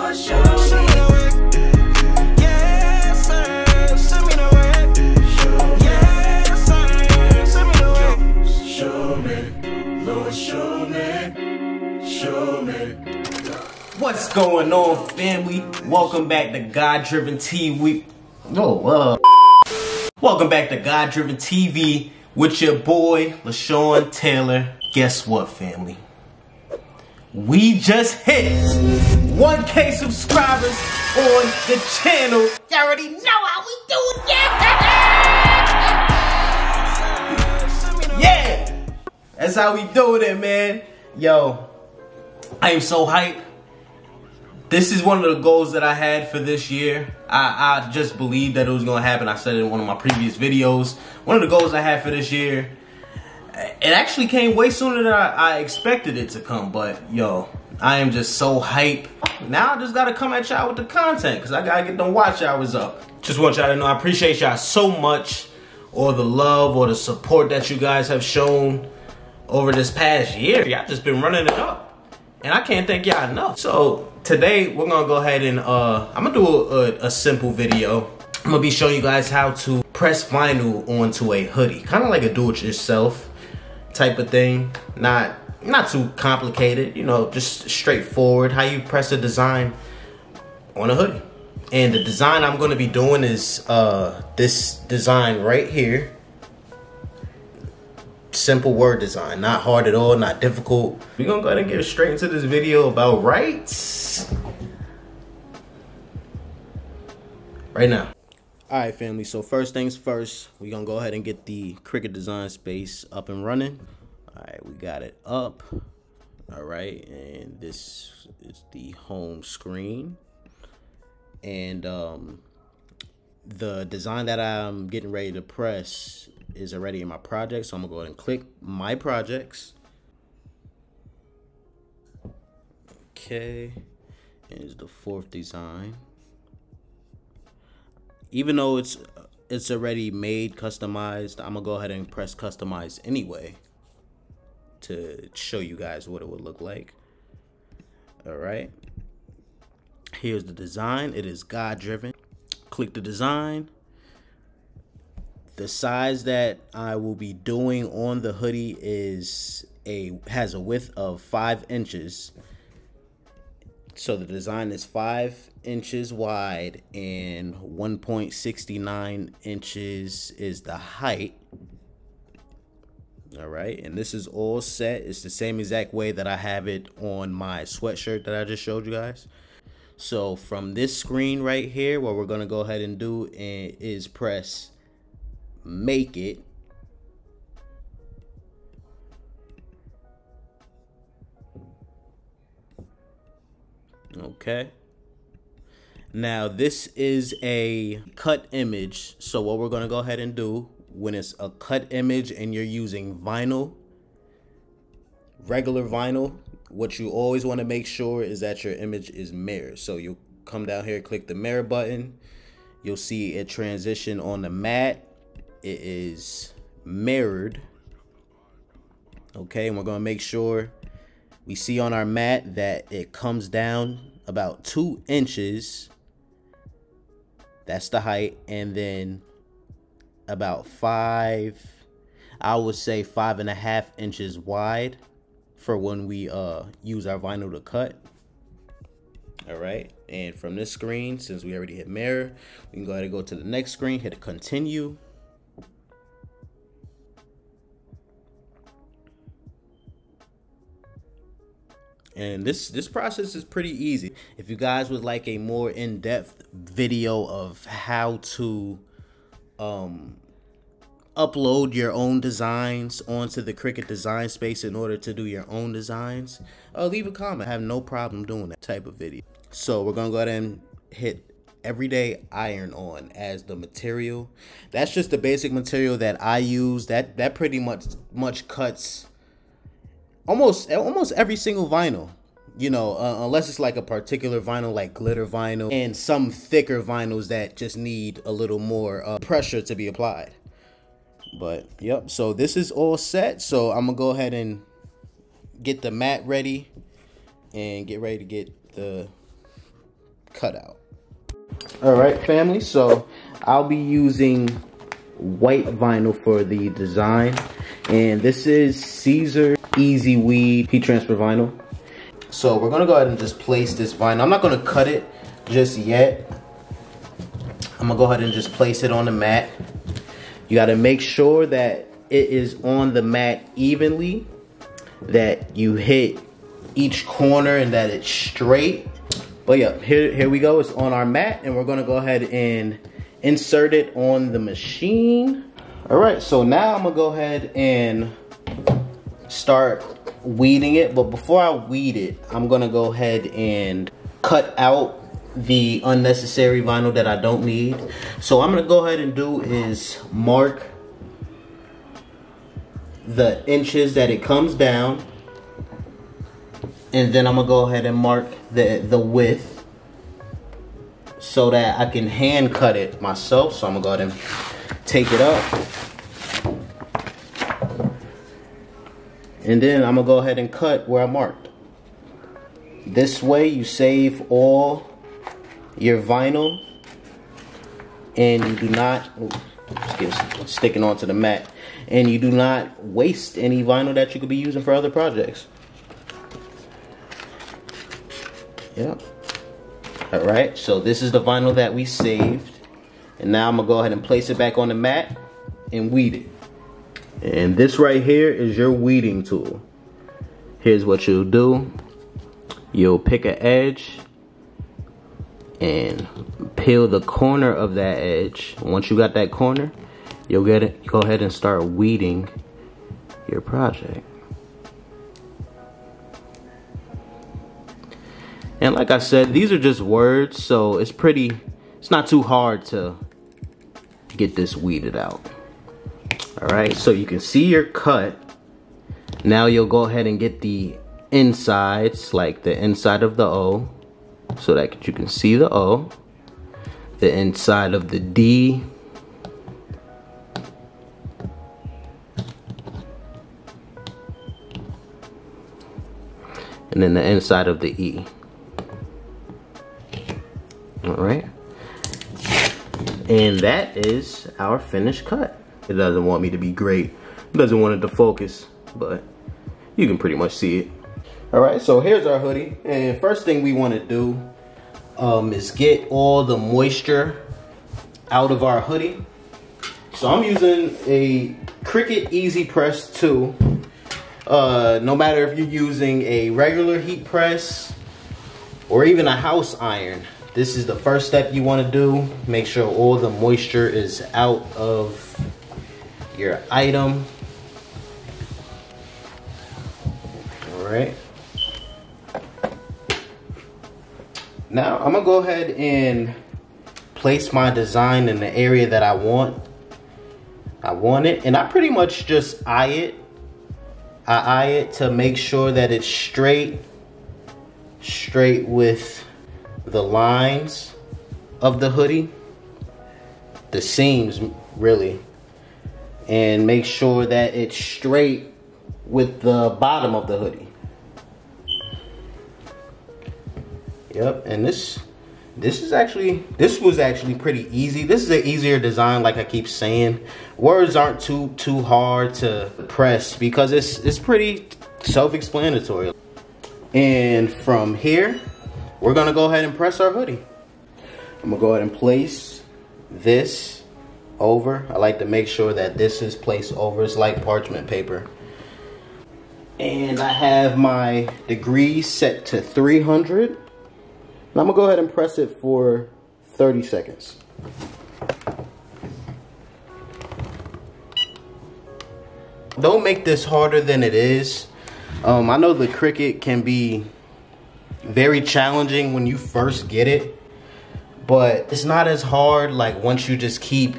Lord, show me the way. Yes, sir. Send me the way. Yes, sir. Send me the way. Show me, Lord, show me. Show me. What's going on, family? Welcome back to Godriven TV. Welcome back to Godriven TV with your boy LaShawn Taylor. Guess what, family? We just hit 1K subscribers on the channel. You already know how we do it, yeah! That's how we doing it, man. Yo, I am so hyped. This is one of the goals that I had for this year. I just believed that it was going to happen. I said it in one of my previous videos. One of the goals I had for this year, it actually came way sooner than I expected it to come. But, yo, I am just so hyped. Now I just got to come at y'all with the content because I got to get them watch hours up. Just want y'all to know I appreciate y'all so much. Or the love or the support that you guys have shown over this past year. Y'all just been running it up. And I can't thank y'all enough. So today we're gonna go ahead and I'm gonna do a simple video. I'm gonna be showing you guys how to press vinyl onto a hoodie, kind of like a do-it-yourself type of thing. Not too complicated, you know, just straightforward. How you press a design on a hoodie. And the design I'm gonna be doing is this design right here. Simple word design, not hard at all, not difficult. We're gonna go ahead and get straight into this video about right now. All right, family, so first things first, we're gonna go ahead and get the Cricut design space up and running. All right, we got it up. All right, and this is the home screen. And the design that I'm getting ready to press is already in my project, so I'm gonna go ahead and click my projects. Okay, here's the fourth design. Even though it's already made, customized, I'm gonna go ahead and press customize anyway to show you guys what it would look like. All right, here's the design. It is Godriven. Click the design. The size that I will be doing on the hoodie has a width of 5 inches. So the design is 5 inches wide and 1.69 inches is the height. All right, and this is all set. It's the same exact way that I have it on my sweatshirt that I just showed you guys. So from this screen right here, what we're gonna go ahead and do is press make it. Okay. Now this is a cut image. So what we're gonna go ahead and do when it's a cut image and you're using vinyl, regular vinyl, what you always want to make sure is that your image is mirrored. So you'll come down here, click the mirror button. You'll see it transition on the mat. It is mirrored. Okay, and we're going to make sure we see on our mat that it comes down about 2 inches. That's the height. And then about 5, I would say 5.5 inches wide for when we use our vinyl to cut. All right, and from this screen, since we already hit mirror, we can go ahead and go to the next screen, hit continue. And this process is pretty easy. If you guys would like a more in-depth video of how to upload your own designs onto the Cricut design space in order to do your own designs, leave a comment. I have no problem doing that type of video. So we're gonna go ahead and hit everyday iron on as the material. That's just the basic material that I use. That pretty much cuts almost every single vinyl, you know, unless it's like a particular vinyl like glitter vinyl and some thicker vinyls that just need a little more pressure to be applied. But yep, so this is all set. So I'm gonna go ahead and get the mat ready and get ready to get the cutout. All right, family, so I'll be using white vinyl for the design, and this is Caesar Easy Weed heat transfer vinyl. So we're gonna go ahead and just place this vinyl. I'm not gonna cut it just yet. I'm gonna go ahead and just place it on the mat. You gotta make sure that it is on the mat evenly, that you hit each corner and that it's straight. But yeah, here we go. It's on our mat, and we're gonna go ahead and insert it on the machine. All right, so now I'm gonna go ahead and start weeding it. But before I weed it, I'm gonna go ahead and cut out the unnecessary vinyl that I don't need. So I'm gonna go ahead and do is mark the inches that it comes down, and then I'm gonna go ahead and mark the width so that I can hand cut it myself. So I'm gonna go ahead and take it up, and then I'm gonna go ahead and cut where I marked. This way you save all your vinyl, and you do not, it's sticking onto the mat, and you do not waste any vinyl that you could be using for other projects. Yep. All right, so this is the vinyl that we saved, and now I'm gonna go ahead and place it back on the mat and weed it. And this right here is your weeding tool. Here's what you'll do. You'll pick an edge and peel the corner of that edge. Once you got that corner, you'll get it. Go ahead and start weeding your project. And like I said, these are just words, so it's not too hard to get this weeded out. All right, so you can see your cut. Now you'll go ahead and get the insides, like the inside of the O, so that you can see the O, the inside of the D, and then the inside of the E. All right, and that is our finished cut. It doesn't want me to be great, it doesn't want it to focus, but you can pretty much see it. All right, so here's our hoodie, and first thing we want to do is get all the moisture out of our hoodie. So I'm using a Cricut Easy Press 2. No matter if you're using a regular heat press or even a house iron, this is the first step you want to do. Make sure all the moisture is out of your item. All right. Now I'm gonna go ahead and place my design in the area that I want it, and I pretty much just eye it. I eye it to make sure that it's straight with the lines of the hoodie, the seams really, and make sure that it's straight with the bottom of the hoodie. Yep, and this was actually pretty easy. This is an easier design, like I keep saying. Words aren't too hard to press because it's pretty self-explanatory. And from here, we're gonna go ahead and press our hoodie. I'm gonna go ahead and place this over. I like to make sure that this is placed over. It's like parchment paper. And I have my degrees set to 300. And I'm gonna go ahead and press it for 30 seconds. Don't make this harder than it is. I know the Cricut can be very challenging when you first get it, but it's not as hard like once you just keep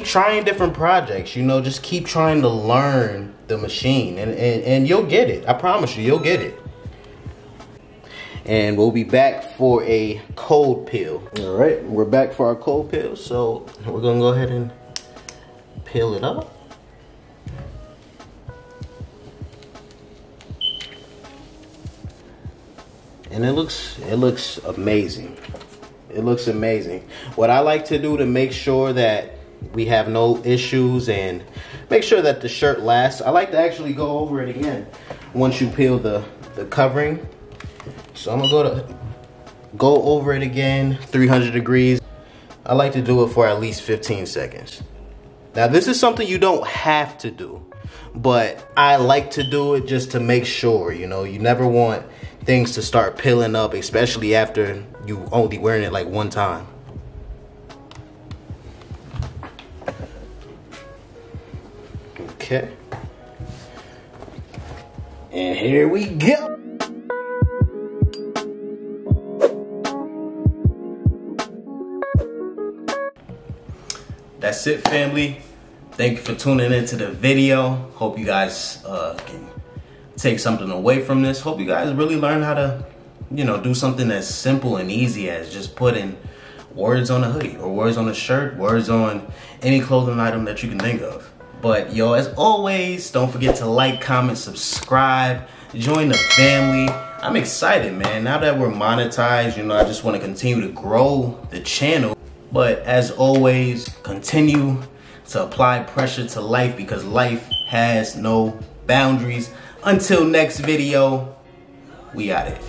trying different projects, you know, just keep trying to learn the machine, and you'll get it. I promise you, you'll get it. And we'll be back for a cold peel. All right, we're back for our cold peel. So we're gonna go ahead and peel it up. And it looks amazing. It looks amazing. What I like to do to make sure that we have no issues and make sure that the shirt lasts, I like to actually go over it again once you peel the covering. So I'm gonna go over it again, 300 degrees. I like to do it for at least 15 seconds. Now this is something you don't have to do, but I like to do it just to make sure, you know, you never want things to start peeling up, especially after you only wearing it like one time. Okay. And here we go. That's it, family. Thank you for tuning into the video. Hope you guys can take something away from this. Hope you guys really learn how to, you know, do something as simple and easy as just putting words on a hoodie or words on a shirt, words on any clothing item that you can think of. But yo, as always, don't forget to like, comment, subscribe, join the family. I'm excited, man. Now that we're monetized, you know, I just want to continue to grow the channel. But as always, continue to apply pressure to life because life has no boundaries. Until next video, we out it.